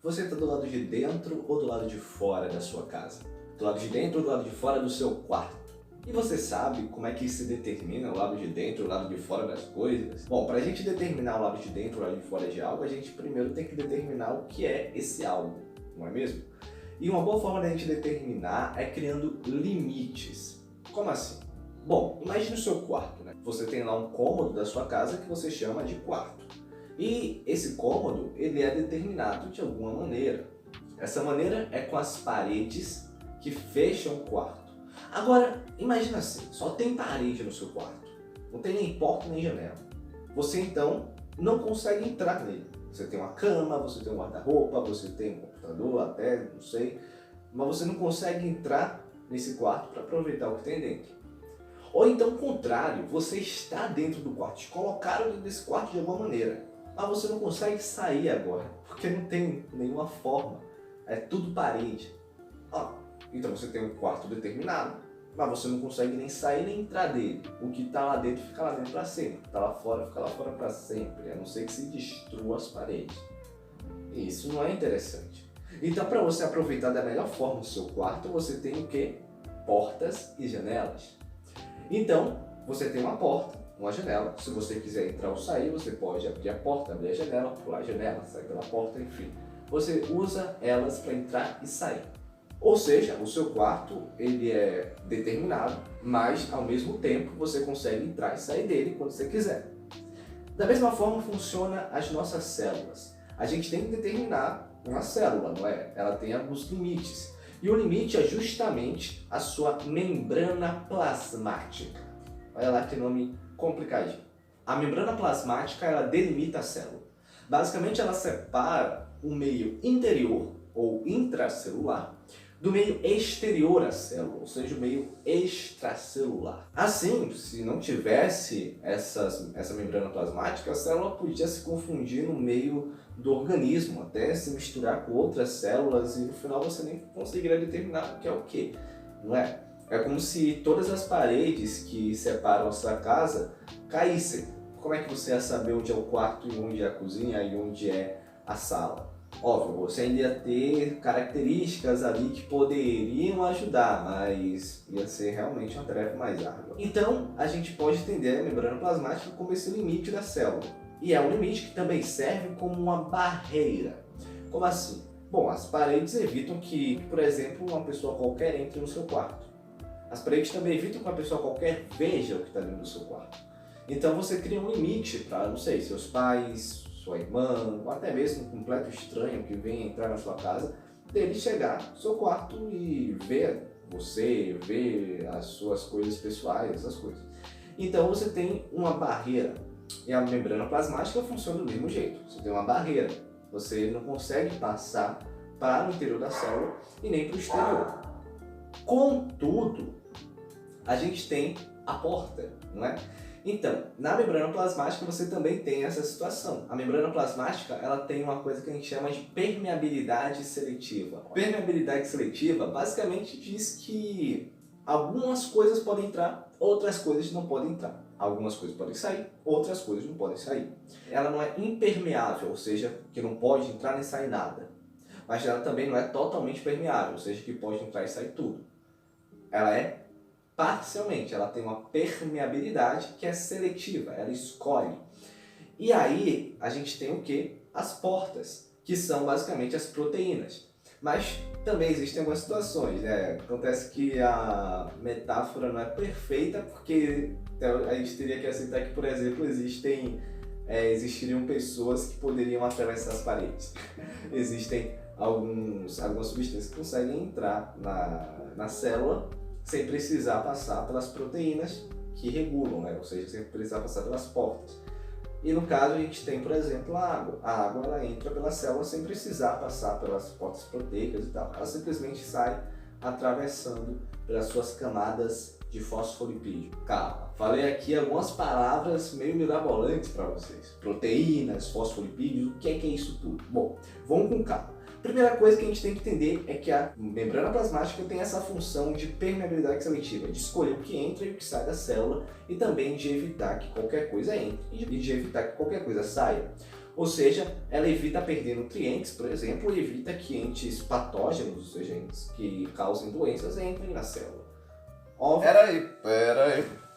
Você está do lado de dentro ou do lado de fora da sua casa? Do lado de dentro ou do lado de fora do seu quarto? E você sabe como é que se determina o lado de dentro e o lado de fora das coisas? Bom, para a gente determinar o lado de dentro e o lado de fora de algo, a gente primeiro tem que determinar o que é esse algo, não é mesmo? E uma boa forma da gente determinar é criando limites. Como assim? Bom, imagine o seu quarto, né? Você tem lá um cômodo da sua casa que você chama de quarto. E esse cômodo, ele é determinado de alguma maneira. Essa maneira é com as paredes que fecham o quarto. Agora, imagina assim, só tem parede no seu quarto. Não tem nem porta nem janela. Você então não consegue entrar nele. Você tem uma cama, você tem um guarda-roupa, você tem um computador até, não sei. Mas você não consegue entrar nesse quarto para aproveitar o que tem dentro. Ou então, ao contrário, você está dentro do quarto, te colocaram dentro desse quarto de alguma maneira. Mas você não consegue sair agora, porque não tem nenhuma forma. É tudo parede. Então você tem um quarto determinado, mas você não consegue nem sair nem entrar dele. O que está lá dentro fica lá dentro para sempre. O que está lá fora fica lá fora para sempre, a não ser que se destrua as paredes. E isso não é interessante. Então, para você aproveitar da melhor forma o seu quarto, você tem o quê? Portas e janelas. Então, você tem uma porta, uma janela. Se você quiser entrar ou sair, você pode abrir a porta, abrir a janela, pular a janela, sair pela porta, enfim. Você usa elas para entrar e sair. Ou seja, o seu quarto ele é determinado, mas ao mesmo tempo você consegue entrar e sair dele quando você quiser. Da mesma forma funciona as nossas células. A gente tem que determinar uma célula, não é? Ela tem alguns limites. E o limite é justamente a sua membrana plasmática. Olha lá que nome complicadinho. A membrana plasmática ela delimita a célula. Basicamente ela separa o meio interior ou intracelular do meio exterior à célula, ou seja, o meio extracelular. Assim, se não tivesse essa membrana plasmática, a célula podia se confundir no meio do organismo, até se misturar com outras células e no final você nem conseguiria determinar o que é o que, não é? É como se todas as paredes que separam a sua casa caíssem. Como é que você ia saber onde é o quarto e onde é a cozinha e onde é a sala? Óbvio, você ainda ia ter características ali que poderiam ajudar, mas ia ser realmente uma tarefa mais árdua. Então, a gente pode entender a membrana plasmática como esse limite da célula. E é um limite que também serve como uma barreira. Como assim? Bom, as paredes evitam que, por exemplo, uma pessoa qualquer entre no seu quarto. As paredes também evitam que uma pessoa qualquer veja o que está dentro do seu quarto. Então você cria um limite para, não sei, seus pais, sua irmã, ou até mesmo um completo estranho que venha entrar na sua casa, dele chegar no seu quarto e ver você, ver as suas coisas pessoais, essas coisas. Então você tem uma barreira. E a membrana plasmática funciona do mesmo jeito. Você tem uma barreira. Você não consegue passar para o interior da célula e nem para o exterior. Contudo, a gente tem a porta, não é? Então, na membrana plasmática você também tem essa situação. A membrana plasmática ela tem uma coisa que a gente chama de permeabilidade seletiva. Permeabilidade seletiva basicamente diz que algumas coisas podem entrar, outras coisas não podem entrar. Algumas coisas podem sair, outras coisas não podem sair. Ela não é impermeável, ou seja, que não pode entrar nem sair nada. Mas ela também não é totalmente permeável, ou seja, que pode entrar e sair tudo. Ela é parcialmente, ela tem uma permeabilidade que é seletiva, ela escolhe. E aí a gente tem o que? As portas, que são basicamente as proteínas. Mas também existem algumas situações, né? Acontece que a metáfora não é perfeita porque a gente teria que aceitar que, por exemplo, existiriam pessoas que poderiam atravessar as paredes. Existem algumas substâncias que conseguem entrar na célula sem precisar passar pelas proteínas que regulam, né? Ou seja, sem precisar passar pelas portas. E no caso a gente tem, por exemplo, a água. A água ela entra pela célula sem precisar passar pelas portas proteicas e tal. Ela simplesmente sai atravessando pelas suas camadas de fosfolipídio. Calma, falei aqui algumas palavras meio mirabolantes para vocês. Proteínas, fosfolipídios, o que é isso tudo? Bom, vamos com calma. Primeira coisa que a gente tem que entender é que a membrana plasmática tem essa função de permeabilidade seletiva, de escolher o que entra e o que sai da célula e também de evitar que qualquer coisa entre e de evitar que qualquer coisa saia. Ou seja, ela evita perder nutrientes, por exemplo, e evita que entes patógenos, ou seja, entes que causem doenças, entrem na célula. Óbvio.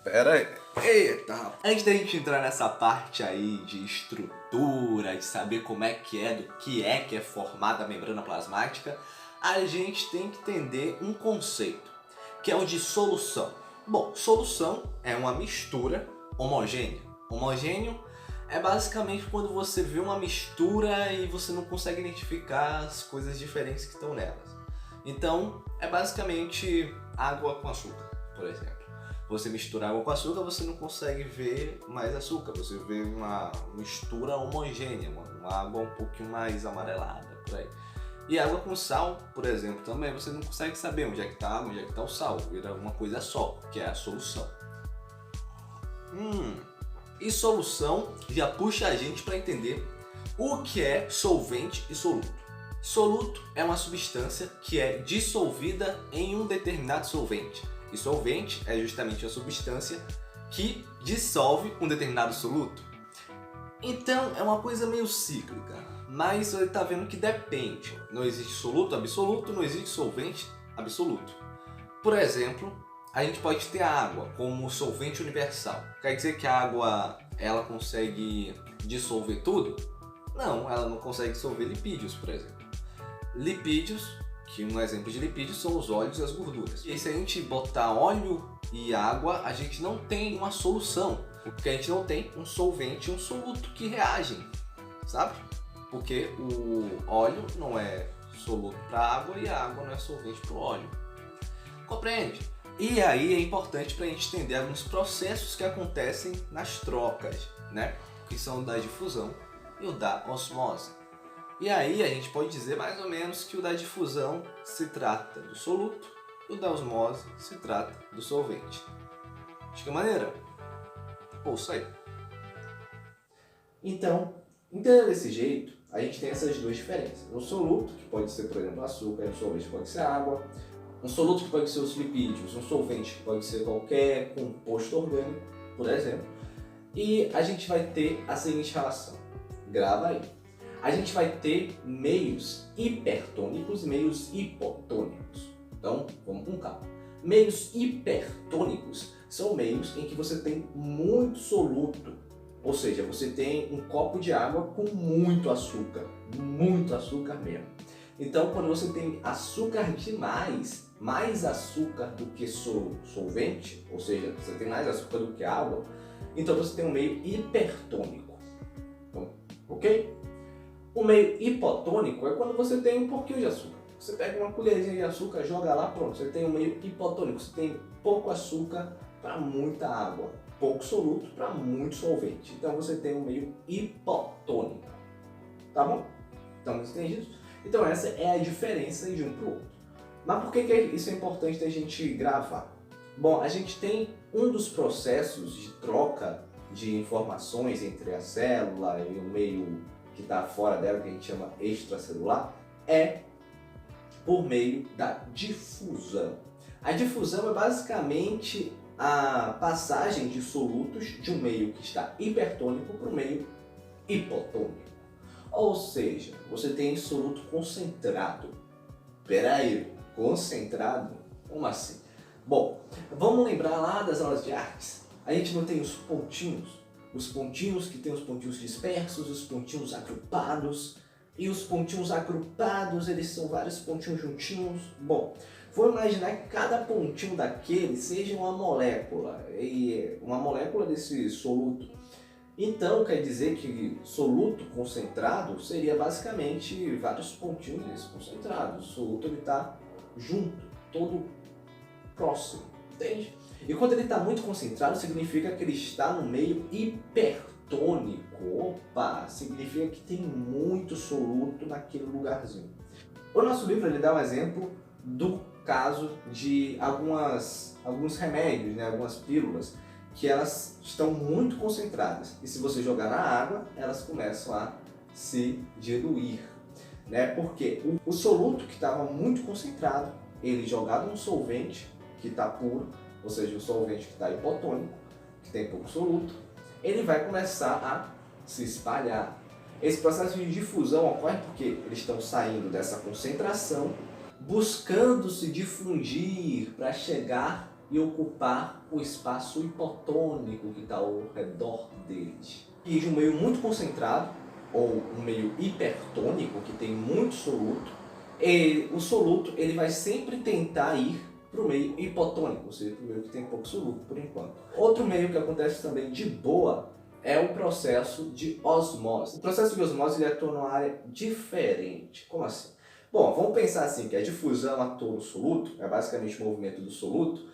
Pera aí. Eita, rapaz. Antes da gente entrar nessa parte aí de estrutura, de saber como é do que é formada a membrana plasmática, a gente tem que entender um conceito, que é o de solução. Bom, solução é uma mistura homogênea. Homogêneo é basicamente quando você vê uma mistura e você não consegue identificar as coisas diferentes que estão nelas. Então, é basicamente água com açúcar, por exemplo. Você mistura água com açúcar, você não consegue ver mais açúcar, você vê uma mistura homogênea, uma água um pouquinho mais amarelada, por aí. E água com sal, por exemplo, também você não consegue saber onde é que está a água, onde é que está o sal, vira uma coisa só, que é a solução. E solução já puxa a gente para entender o que é solvente e soluto. Soluto é uma substância que é dissolvida em um determinado solvente. E solvente é justamente a substância que dissolve um determinado soluto. Então é uma coisa meio cíclica, mas você está vendo que depende. Não existe soluto absoluto, não existe solvente absoluto. Por exemplo, a gente pode ter a água como solvente universal. Quer dizer que a água ela consegue dissolver tudo? Não, ela não consegue dissolver lipídios, por exemplo. Lipídios, que um exemplo de lipídios são os óleos e as gorduras. E se a gente botar óleo e água, a gente não tem uma solução, porque a gente não tem um solvente e um soluto que reagem, sabe? Porque o óleo não é soluto para a água e a água não é solvente para o óleo. Compreende? E aí é importante para a gente entender alguns processos que acontecem nas trocas, né? Que são o da difusão e o da osmose. E aí a gente pode dizer mais ou menos que o da difusão se trata do soluto e o da osmose se trata do solvente. De que maneira? Ouça aí. Então, entendendo desse jeito, a gente tem essas duas diferenças. Um soluto, que pode ser, por exemplo, açúcar, um solvente que pode ser água. Um soluto que pode ser os lipídios, um solvente que pode ser qualquer composto orgânico, por exemplo. E a gente vai ter a seguinte relação. Grava aí. A gente vai ter meios hipertônicos e meios hipotônicos. Então, vamos com calma. Meios hipertônicos são meios em que você tem muito soluto. Ou seja, você tem um copo de água com muito açúcar mesmo. Então, quando você tem açúcar demais, mais açúcar do que solvente, ou seja, você tem mais açúcar do que água, então você tem um meio hipertônico. Então, ok? O meio hipotônico é quando você tem um pouquinho de açúcar. Você pega uma colherzinha de açúcar, joga lá, pronto, você tem um meio hipotônico. Você tem pouco açúcar para muita água, pouco soluto para muito solvente. Então você tem um meio hipotônico. Tá bom? Estamos entendidos? Então essa é a diferença de um para o outro. Mas por que isso é importante da gente gravar? Bom, a gente tem um dos processos de troca de informações entre a célula e o meio que está fora dela, que a gente chama extracelular, é por meio da difusão. A difusão é basicamente a passagem de solutos de um meio que está hipertônico para o meio hipotônico. Ou seja, você tem soluto concentrado. Peraí, concentrado? Como assim? Bom, vamos lembrar lá das aulas de artes. A gente não tem os pontinhos que tem os pontinhos dispersos, os pontinhos agrupados. E os pontinhos agrupados, eles são vários pontinhos juntinhos. Bom, vamos imaginar que cada pontinho daquele seja uma molécula. E uma molécula desse soluto. Então, quer dizer que soluto concentrado seria basicamente vários pontinhos concentrados. O soluto está junto, todo próximo, entende? E quando ele está muito concentrado, significa que ele está no meio hipertônico. Opa, significa que tem muito soluto naquele lugarzinho. O nosso livro ele dá um exemplo do caso de alguns remédios, né, algumas pílulas, que elas estão muito concentradas e se você jogar na água, elas começam a se diluir, né? Porque o soluto que estava muito concentrado, ele jogado no solvente que está puro, ou seja, o solvente que está hipotônico, que tem pouco soluto, ele vai começar a se espalhar. Esse processo de difusão ocorre porque eles estão saindo dessa concentração, buscando se difundir para chegar e ocupar o espaço hipotônico que está ao redor deles. E de um meio muito concentrado, ou um meio hipertônico, que tem muito soluto, o soluto ele vai sempre tentar ir para o meio hipotônico, ou seja, para o meio que tem pouco soluto por enquanto. Outro meio que acontece também de boa é o processo de osmose. O processo de osmose ele atua numa área diferente. Como assim? Bom, vamos pensar assim, que a difusão atua no soluto, é basicamente o movimento do soluto.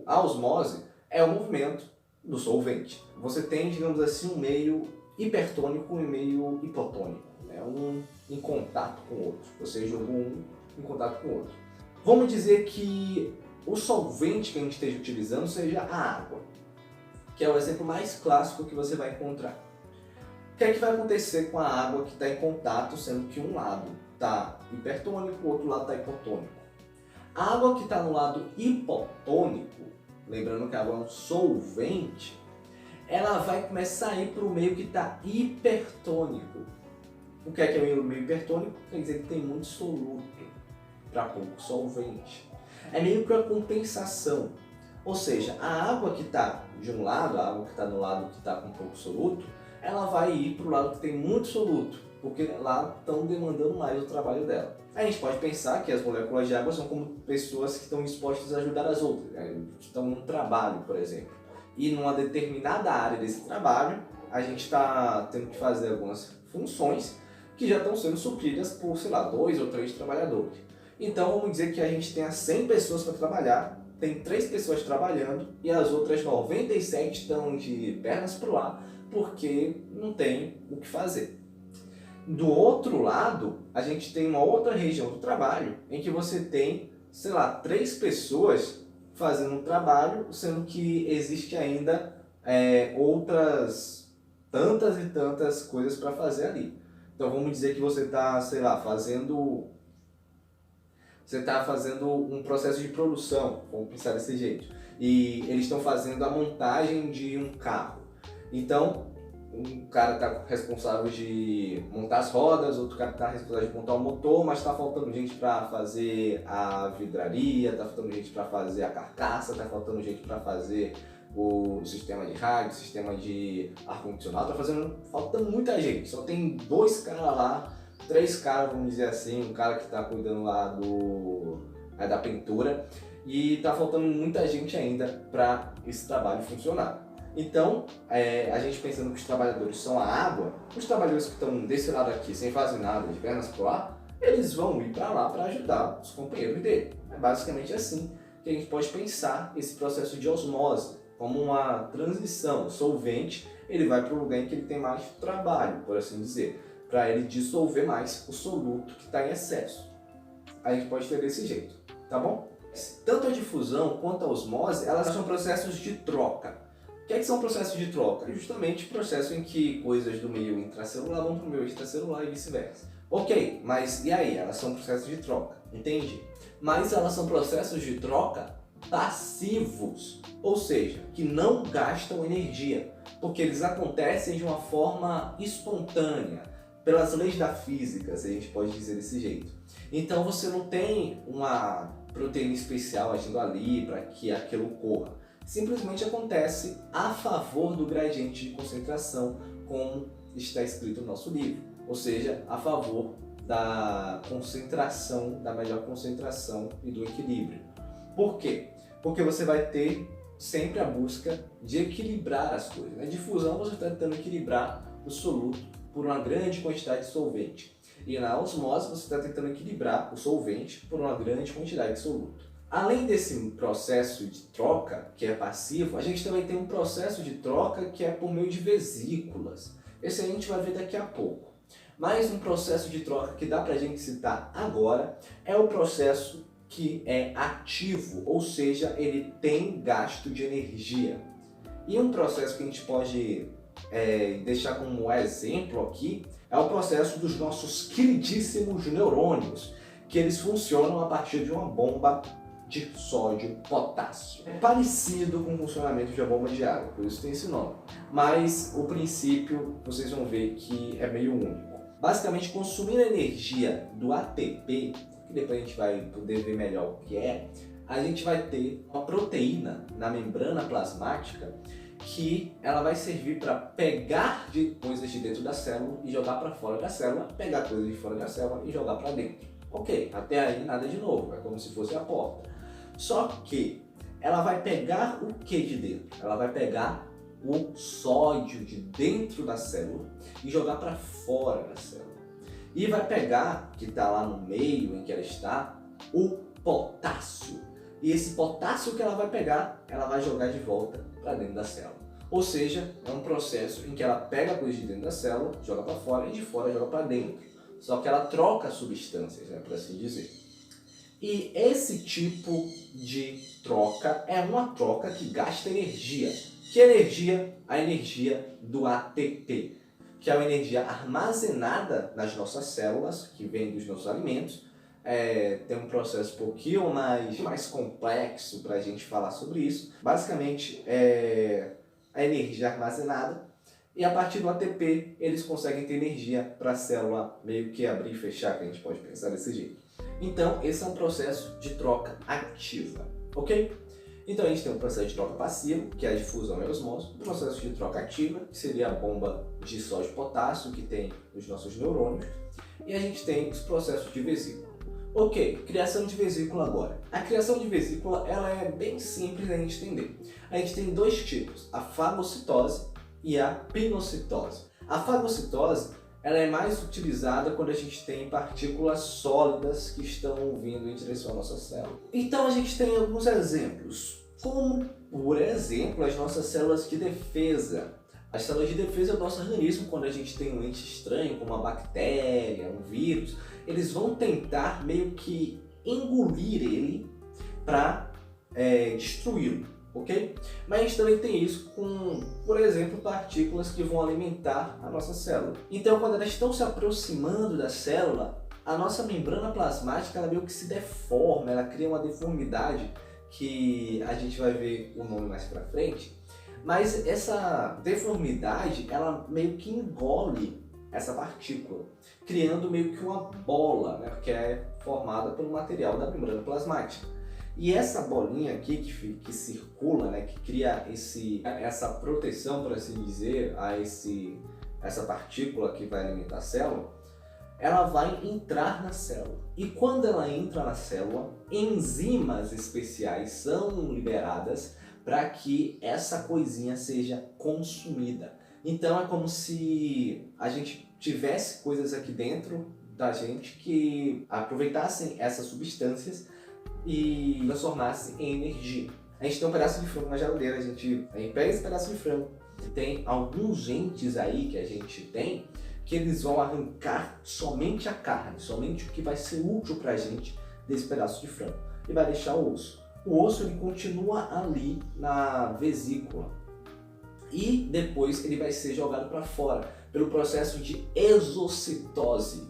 A osmose é o movimento do solvente. Você tem, digamos assim, um meio hipertônico e um meio hipotônico. Um em contato com o outro. Você jogou um em contato com o outro. Vamos dizer que o solvente que a gente esteja utilizando seja a água, que é o exemplo mais clássico que você vai encontrar. O que é que vai acontecer com a água que está em contato, sendo que um lado está hipertônico, o outro lado está hipotônico? A água que está no lado hipotônico, lembrando que a água é um solvente, ela vai começar a ir para o meio que está hipertônico. O que é o meio hipertônico? Quer dizer que tem muito soluto para pouco solvente. É meio que a compensação. Ou seja, a água que está de um lado, a água que está no lado que está com pouco soluto, ela vai ir para o lado que tem muito soluto, porque lá estão demandando mais o trabalho dela. A gente pode pensar que as moléculas de água são como pessoas que estão dispostas a ajudar as outras, que estão num trabalho, por exemplo. E numa determinada área desse trabalho, a gente está tendo que fazer algumas funções que já estão sendo supridas por, sei lá, 2 ou 3 trabalhadores. Então vamos dizer que a gente tenha 100 pessoas para trabalhar, tem 3 pessoas trabalhando e as outras 97 estão de pernas para o ar porque não tem o que fazer. Do outro lado, a gente tem uma outra região do trabalho em que você tem, sei lá, 3 pessoas fazendo um trabalho, sendo que existe ainda outras tantas e tantas coisas para fazer ali. Então vamos dizer que você está, sei lá, fazendo um processo de produção, vamos pensar desse jeito, e eles estão fazendo a montagem de um carro. Então, um cara está responsável de montar as rodas, outro cara está responsável de montar o motor, mas está faltando gente para fazer a vidraria, está faltando gente para fazer a carcaça, está faltando gente para fazer o sistema de rádio, o sistema de ar-condicionado, faltando muita gente. Só tem 2 caras lá, 3 caras, vamos dizer assim, um cara que está cuidando lá da pintura, e está faltando muita gente ainda para esse trabalho funcionar. Então, a gente pensando que os trabalhadores são a água, os trabalhadores que estão desse lado aqui sem fazer nada, de pernas pro ar, eles vão ir para lá para ajudar os companheiros dele. É basicamente assim que a gente pode pensar esse processo de osmose, como uma transição. O solvente ele vai para o lugar em que ele tem mais trabalho, por assim dizer, para ele dissolver mais o soluto que está em excesso. A gente pode ter desse jeito, tá bom? Tanto a difusão quanto a osmose, elas são processos de troca. O que é que são processos de troca? É justamente o processo em que coisas do meio intracelular vão para o meio extracelular e vice-versa. Ok, mas e aí? Elas são processos de troca, entendi. Mas elas são processos de troca passivos, ou seja, que não gastam energia, porque eles acontecem de uma forma espontânea, pelas leis da física, se a gente pode dizer desse jeito. Então você não tem uma proteína especial agindo ali para que aquilo ocorra. Simplesmente acontece a favor do gradiente de concentração, como está escrito no nosso livro, ou seja, a favor da concentração, da melhor concentração e do equilíbrio. Por quê? Porque você vai ter sempre a busca de equilibrar as coisas. Na difusão você está tentando equilibrar o soluto por uma grande quantidade de solvente. E na osmose você está tentando equilibrar o solvente por uma grande quantidade de soluto. Além desse processo de troca, que é passivo, a gente também tem um processo de troca que é por meio de vesículas. Esse a gente vai ver daqui a pouco. Mais um processo de troca que dá pra gente citar agora é o processo que é ativo, ou seja, ele tem gasto de energia. E um processo que a gente pode deixar como exemplo aqui é o processo dos nossos queridíssimos neurônios, que eles funcionam a partir de uma bomba de sódio potássio. É parecido com o funcionamento de uma bomba de água, por isso tem esse nome. Mas o princípio vocês vão ver que é meio único. Basicamente, consumindo a energia do ATP, que depois a gente vai poder ver melhor o que é, a gente vai ter uma proteína na membrana plasmática que ela vai servir para pegar coisas de dentro da célula e jogar para fora da célula, pegar coisas de fora da célula e jogar para dentro. Ok, até aí nada de novo, é como se fosse a porta. Só que ela vai pegar o que de dentro? Ela vai pegar o sódio de dentro da célula e jogar para fora da célula. E vai pegar, que está lá no meio em que ela está, o potássio. E esse potássio que ela vai pegar, ela vai jogar de volta para dentro da célula. Ou seja, é um processo em que ela pega a coisa de dentro da célula, joga para fora e de fora joga para dentro. Só que ela troca substâncias, né, por assim dizer. E esse tipo de troca é uma troca que gasta energia. Que energia? A energia do ATP, que é uma energia armazenada nas nossas células, que vem dos nossos alimentos. Tem um processo um pouquinho mais complexo para a gente falar sobre isso. Basicamente, é a energia armazenada. E a partir do ATP, eles conseguem ter energia para a célula meio que abrir e fechar, que a gente pode pensar desse jeito. Então, esse é um processo de troca ativa, ok? Então, a gente tem um processo de troca passiva, que é a difusão e osmose, um processo de troca ativa, que seria a bomba de sódio e potássio que tem nos nossos neurônios, e a gente tem os processos de vesícula. Ok, criação de vesícula agora. A criação de vesícula ela é bem simples da gente entender. A gente tem dois tipos, a fagocitose e a pinocitose. A fagocitose ela é mais utilizada quando a gente tem partículas sólidas que estão vindo em direção à nossa célula. Então a gente tem alguns exemplos, como por exemplo as nossas células de defesa. As células de defesa do nosso organismo, quando a gente tem um ente estranho, como uma bactéria, um vírus, eles vão tentar meio que engolir ele para destruí-lo, ok? Mas a gente também tem isso com, por exemplo, partículas que vão alimentar a nossa célula. Então, quando elas estão se aproximando da célula, a nossa membrana plasmática ela meio que se deforma, ela cria uma deformidade que a gente vai ver o nome mais para frente. Mas essa deformidade, ela meio que engole essa partícula, criando meio que uma bola, né, que é formada pelo material da membrana plasmática. E essa bolinha aqui que circula, né, que cria essa proteção, por assim dizer, a essa partícula que vai alimentar a célula, ela vai entrar na célula. E quando ela entra na célula, enzimas especiais são liberadas para que essa coisinha seja consumida. Então é como se a gente tivesse coisas aqui dentro da gente que aproveitassem essas substâncias e transformassem em energia. A gente tem um pedaço de frango na geladeira, a gente pega esse pedaço de frango e tem alguns entes aí que a gente tem que eles vão arrancar somente a carne, somente o que vai ser útil para a gente desse pedaço de frango e vai deixar o osso. O osso ele continua ali na vesícula e depois ele vai ser jogado para fora pelo processo de exocitose,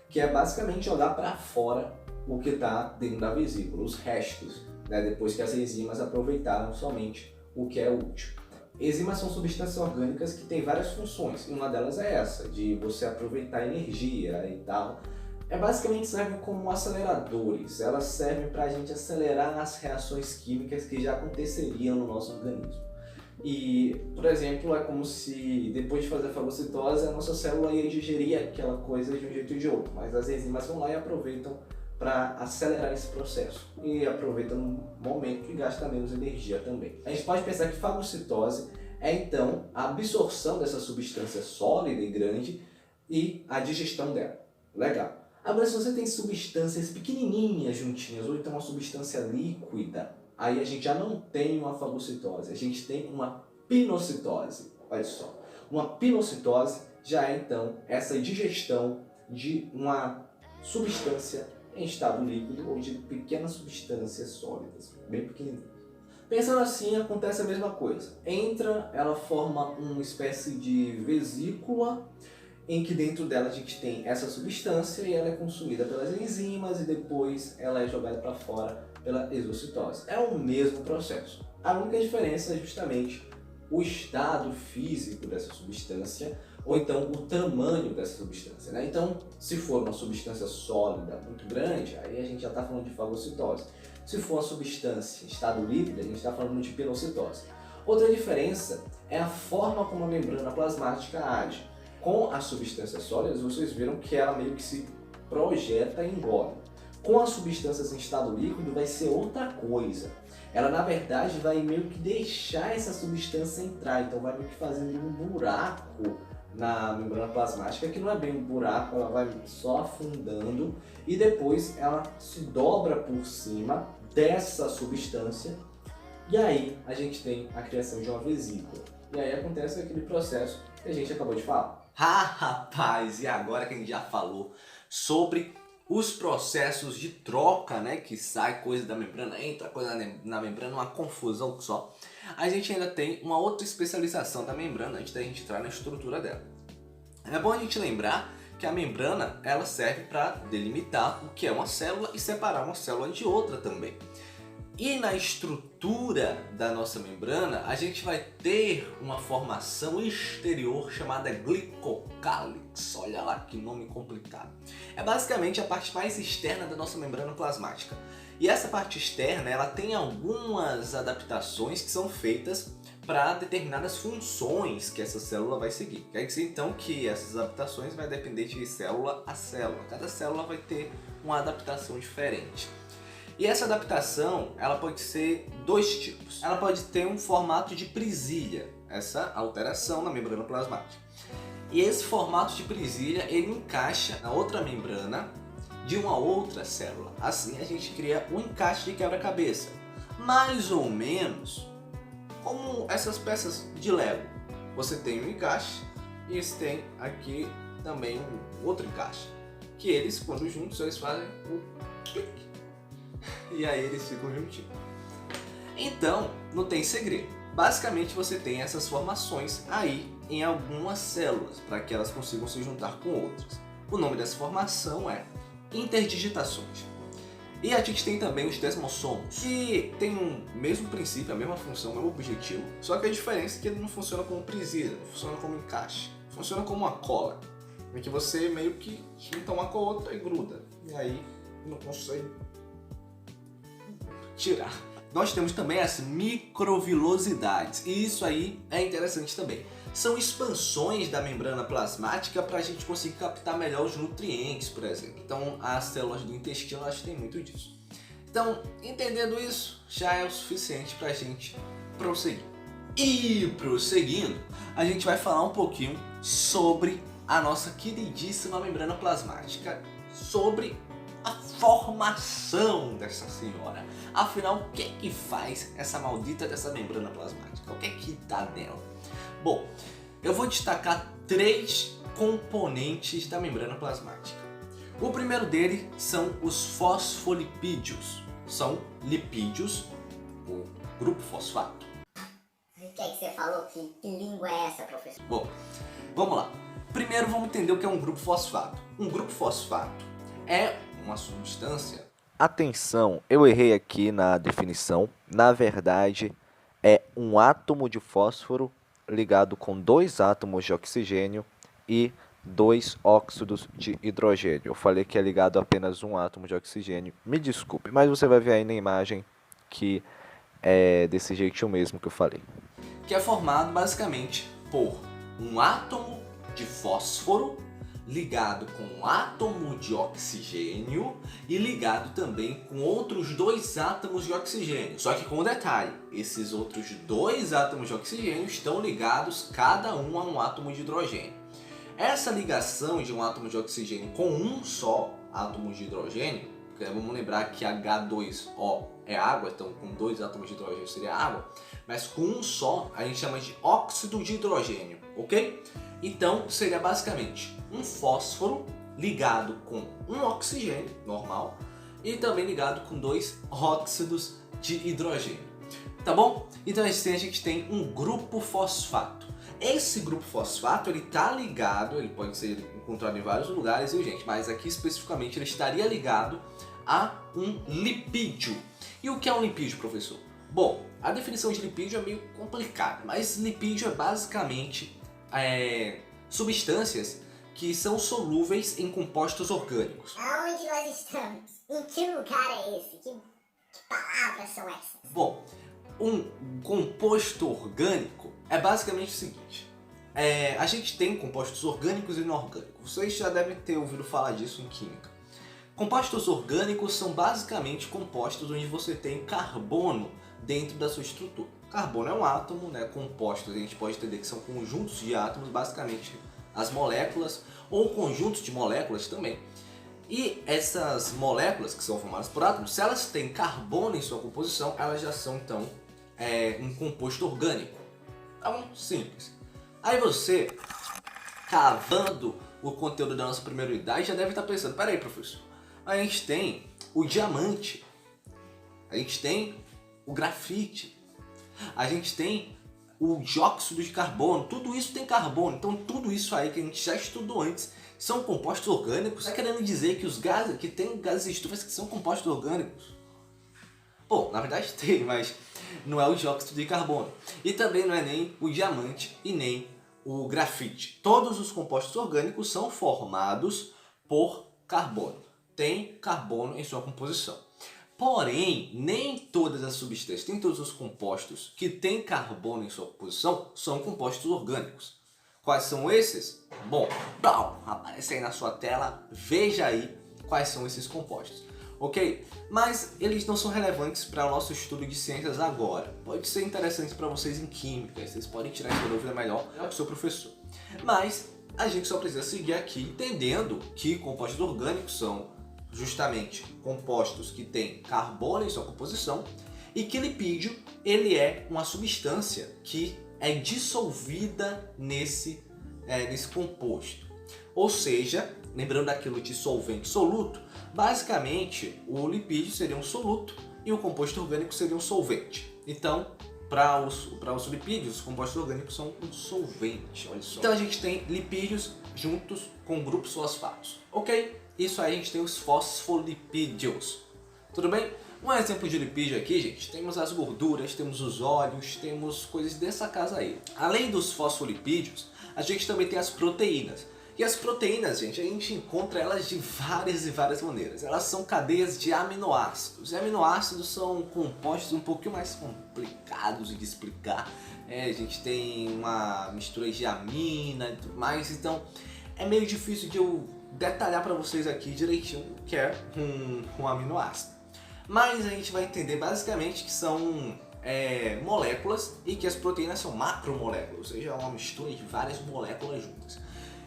que é basicamente jogar para fora o que está dentro da vesícula, os restos, né, depois que as enzimas aproveitaram somente o que é útil. Enzimas são substâncias orgânicas que têm várias funções, e uma delas é essa, de você aproveitar energia e tal. Basicamente servem como aceleradores, elas servem para a gente acelerar as reações químicas que já aconteceriam no nosso organismo. E, por exemplo, é como se depois de fazer a fagocitose a nossa célula ia digerir aquela coisa de um jeito ou de outro, mas as enzimas vão lá e aproveitam para acelerar esse processo e aproveita no momento e gasta menos energia também. A gente pode pensar que fagocitose é então a absorção dessa substância sólida e grande e a digestão dela. Legal. Agora, se você tem substâncias pequenininhas juntinhas ou então uma substância líquida, aí a gente já não tem uma fagocitose, a gente tem uma pinocitose. Olha só, uma pinocitose já é então essa digestão de uma substância em estado líquido ou de pequenas substâncias sólidas, bem pequenininhas. Pensando assim, acontece a mesma coisa. Entra, ela forma uma espécie de vesícula em que dentro dela a gente tem essa substância e ela é consumida pelas enzimas e depois ela é jogada para fora pela exocitose. É o mesmo processo. A única diferença é justamente o estado físico dessa substância ou então o tamanho dessa substância, né? Então, se for uma substância sólida muito grande, aí a gente já está falando de fagocitose. Se for uma substância em estado líquido, a gente está falando de pilocitose. Outra diferença é a forma como a membrana plasmática age. Com as substâncias sólidas, vocês viram que ela meio que se projeta e engole. Com as substâncias em estado líquido vai ser outra coisa. Ela na verdade vai meio que deixar essa substância entrar, então vai meio que fazendo um buraco na membrana plasmática, que não é bem um buraco, ela vai só afundando e depois ela se dobra por cima dessa substância e aí a gente tem a criação de uma vesícula. E aí acontece aquele processo que a gente acabou de falar. Ah, rapaz, e agora que a gente já falou sobre os processos de troca, né, que sai coisa da membrana, entra coisa na membrana, uma confusão só. A gente ainda tem uma outra especialização da membrana antes da gente entrar na estrutura dela. É bom a gente lembrar que a membrana ela serve para delimitar o que é uma célula e separar uma célula de outra também. E na estrutura da nossa membrana, a gente vai ter uma formação exterior chamada glicocálix. Olha lá que nome complicado. É basicamente a parte mais externa da nossa membrana plasmática. E essa parte externa, ela tem algumas adaptações que são feitas para determinadas funções que essa célula vai seguir. Quer dizer então que essas adaptações vai depender de célula a célula. Cada célula vai ter uma adaptação diferente. E essa adaptação, ela pode ser dois tipos. Ela pode ter um formato de presilha, essa alteração na membrana plasmática. E esse formato de presilha, ele encaixa na outra membrana de uma outra célula. Assim a gente cria um encaixe de quebra-cabeça, mais ou menos como essas peças de Lego. Você tem um encaixe e você tem aqui também um outro encaixe, que eles, quando juntos, eles fazem o clique. E aí eles ficam juntinhos. Então, não tem segredo. Basicamente você tem essas formações aí em algumas células, para que elas consigam se juntar com outras. O nome dessa formação é interdigitações. E a gente tem também os desmossomos, que tem o mesmo princípio, a mesma função, o mesmo objetivo, só que a diferença é que ele não funciona como presilha, não funciona como encaixe, funciona como uma cola, em que você meio que junta uma com a outra e gruda, e aí não consegue tirar. Nós temos também as microvilosidades, e isso aí é interessante também. São expansões da membrana plasmática para a gente conseguir captar melhor os nutrientes, por exemplo. Então, as células do intestino, elas têm muito disso. Então, entendendo isso, já é o suficiente para a gente prosseguir. E prosseguindo, a gente vai falar um pouquinho sobre a nossa queridíssima membrana plasmática, sobre a formação dessa senhora. Afinal, o que é que faz essa maldita dessa membrana plasmática? O que é que dá nela? Bom, eu vou destacar 3 componentes da membrana plasmática. O primeiro dele são os fosfolipídios. São lipídios, o grupo fosfato. O que é que você falou? Que língua é essa, professor? Bom, vamos lá. Primeiro vamos entender o que é um grupo fosfato. Um grupo fosfato é uma substância... Atenção, eu errei aqui na definição. Na verdade, é um átomo de fósforo ligado com 2 átomos de oxigênio e 2 óxidos de hidrogênio. Eu falei que é ligado a apenas um átomo de oxigênio. Me desculpe, mas você vai ver aí na imagem que é desse jeitinho mesmo que eu falei. Que é formado basicamente por um átomo de fósforo ligado com um átomo de oxigênio e ligado também com outros 2 átomos de oxigênio. Só que com um detalhe, esses outros 2 átomos de oxigênio estão ligados cada um a um átomo de hidrogênio. Essa ligação de um átomo de oxigênio com um só átomo de hidrogênio, porque vamos lembrar que H2O é água, então com 2 átomos de hidrogênio seria água, mas com um só a gente chama de óxido de hidrogênio, ok? Então seria basicamente um fósforo ligado com um oxigênio normal e também ligado com 2 óxidos de hidrogênio. Tá bom? Então assim a gente tem um grupo fosfato. Esse grupo fosfato ele tá ligado, ele pode ser encontrado em vários lugares, viu gente? Mas aqui especificamente ele estaria ligado a um lipídio. E o que é um lipídio, professor? Bom, a definição de lipídio é meio complicada, mas lipídio é basicamente substâncias que são solúveis em compostos orgânicos. Aonde nós estamos? Em que lugar é esse? Que palavras são essas? Bom, um composto orgânico é basicamente o seguinte. A gente tem compostos orgânicos e inorgânicos. Vocês já devem ter ouvido falar disso em química. Compostos orgânicos são basicamente compostos onde você tem carbono dentro da sua estrutura. Carbono é um átomo, né? Compostos a gente pode entender que são conjuntos de átomos, basicamente as moléculas ou conjuntos de moléculas também. E essas moléculas que são formadas por átomos, se elas têm carbono em sua composição, elas já são então um composto orgânico. Então, simples. Aí você, cavando o conteúdo da nossa primeira unidade, já deve estar pensando, peraí professor, a gente tem o diamante, a gente tem o grafite, a gente tem o dióxido de carbono, tudo isso tem carbono, então tudo isso aí que a gente já estudou antes são compostos orgânicos. Está querendo dizer que os gases, que tem gases estufas que são compostos orgânicos? Bom, na verdade tem, mas não é o dióxido de carbono. E também não é nem o diamante e nem o grafite. Todos os compostos orgânicos são formados por carbono. Tem carbono em sua composição. Porém, nem todas as substâncias, nem todos os compostos que têm carbono em sua composição são compostos orgânicos. Quais são esses? Bom, aparece aí na sua tela, veja aí quais são esses compostos. Ok? Mas eles não são relevantes para o nosso estudo de ciências agora. Pode ser interessante para vocês em química, vocês podem tirar essa dúvida melhor com o seu professor. Mas a gente só precisa seguir aqui entendendo que compostos orgânicos são justamente compostos que têm carbono em sua composição e que lipídio ele é uma substância que é dissolvida nesse composto. Ou seja, lembrando daquilo de solvente soluto, basicamente o lipídio seria um soluto e o composto orgânico seria um solvente. Então, para os lipídios, os compostos orgânicos são um solvente, olha só. Então a gente tem lipídios juntos com grupos fosfatos, ok? Isso aí a gente tem os fosfolipídios, tudo bem? Um exemplo de lipídio aqui, gente, temos as gorduras, temos os óleos, temos coisas dessa casa aí. Além dos fosfolipídios, a gente também tem as proteínas. E as proteínas, gente, a gente encontra elas de várias e várias maneiras. Elas são cadeias de aminoácidos. E aminoácidos são compostos um pouquinho mais complicados de explicar. A gente tem uma mistura de amina e tudo mais, então é meio difícil de eu detalhar para vocês aqui direitinho o que é um aminoácido. Mas a gente vai entender basicamente que são moléculas e que as proteínas são macromoléculas, ou seja, é uma mistura de várias moléculas juntas.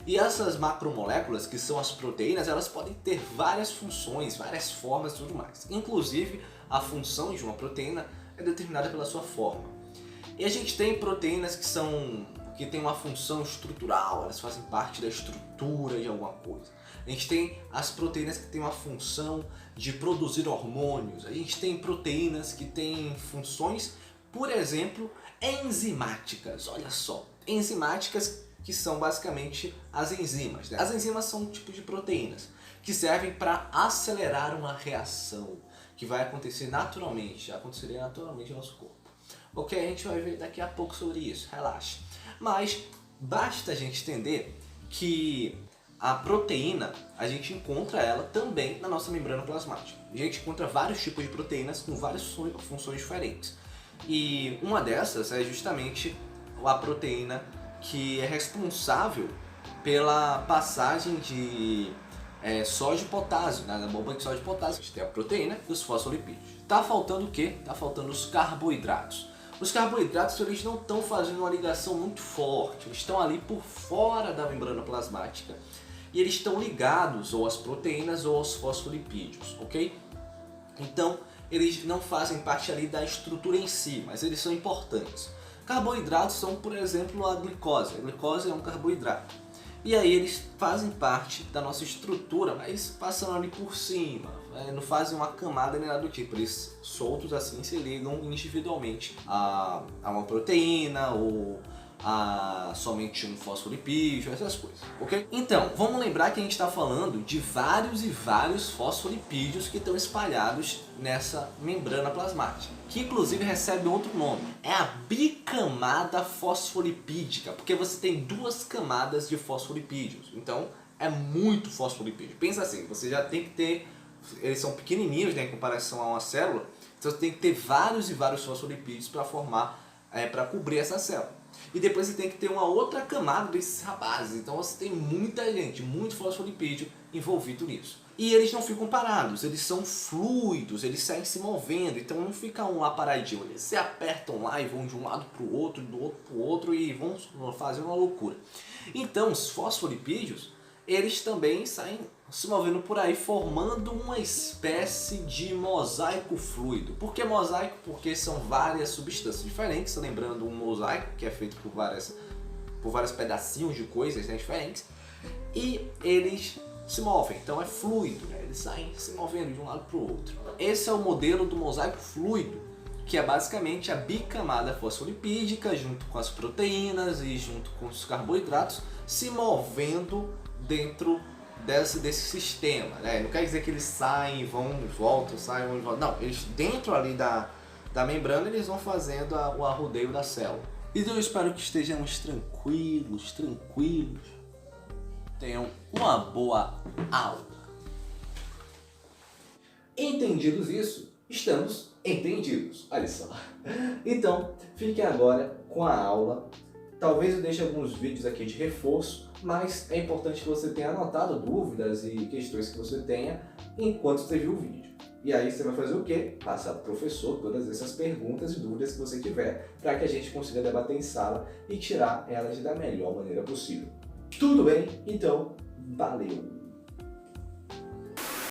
E essas macromoléculas, que são as proteínas, elas podem ter várias funções, várias formas e tudo mais. Inclusive, a função de uma proteína é determinada pela sua forma. E a gente tem proteínas que têm uma função estrutural, elas fazem parte da estrutura de alguma coisa. A gente tem as proteínas que têm uma função de produzir hormônios. A gente tem proteínas que têm funções, por exemplo, enzimáticas. Olha só, enzimáticas que são basicamente as enzimas, né? As enzimas são um tipo de proteínas que servem para acelerar uma reação que vai acontecer naturalmente, aconteceria naturalmente no nosso corpo. Ok, a gente vai ver daqui a pouco sobre isso, relaxa. Mas basta a gente entender que a proteína, a gente encontra ela também na nossa membrana plasmática. A gente encontra vários tipos de proteínas com várias funções diferentes. E uma dessas é justamente a proteína que é responsável pela passagem de sódio e potássio, né? Na bomba de sódio e potássio. A gente tem a proteína e os fosfolipídios. Tá faltando o quê? Tá faltando os carboidratos. Os carboidratos eles não estão fazendo uma ligação muito forte, eles estão ali por fora da membrana plasmática e eles estão ligados ou às proteínas ou aos fosfolipídios, ok? Então eles não fazem parte ali da estrutura em si, mas eles são importantes. Carboidratos são, por exemplo, a glicose. A glicose é um carboidrato. E aí eles fazem parte da nossa estrutura, mas passando ali por cima, não fazem uma camada nem nada do tipo. Eles soltos assim se ligam individualmente a uma proteína ou a somente um fosfolipídio, essas coisas, ok? Então, vamos lembrar que a gente está falando de vários e vários fosfolipídios que estão espalhados nessa membrana plasmática, que inclusive recebe outro nome, é a bicamada fosfolipídica, porque você tem duas camadas de fosfolipídios, então é muito fosfolipídio. Pensa assim, você já tem que ter, eles são pequenininhos, né, em comparação a uma célula, então você tem que ter vários e vários fosfolipídios para formar, para cobrir essa célula. E depois você tem que ter uma outra camada desses rapazes. Então você tem muita gente, muito fosfolipídio envolvido nisso. E eles não ficam parados, eles são fluidos, eles saem se movendo. Então não fica um lá paradinho. Eles se apertam lá e vão de um lado para o outro, do outro para o outro e vão fazer uma loucura. Então os fosfolipídios, eles também saem se movendo por aí, formando uma espécie de mosaico fluido. Por que mosaico? Porque são várias substâncias diferentes, lembrando um mosaico que é feito por vários pedacinhos de coisas, né, diferentes, e eles se movem, então é fluido, né? Eles saem se movendo de um lado para o outro. Esse é o modelo do mosaico fluido, que é basicamente a bicamada fosfolipídica junto com as proteínas e junto com os carboidratos se movendo dentro desse sistema, né? Não quer dizer que eles saem, vão e voltam, saem, vão e voltam. Não, eles dentro ali da membrana eles vão fazendo o arrodeio da célula. Então eu espero que estejamos tranquilos. Tenham uma boa aula. Entendidos isso, estamos entendidos. Olha só. Então, fique agora com a aula. Talvez eu deixe alguns vídeos aqui de reforço, mas é importante que você tenha anotado dúvidas e questões que você tenha enquanto você viu o vídeo. E aí você vai fazer o quê? Passar para o professor todas essas perguntas e dúvidas que você tiver, para que a gente consiga debater em sala e tirar elas da melhor maneira possível. Tudo bem? Então, valeu!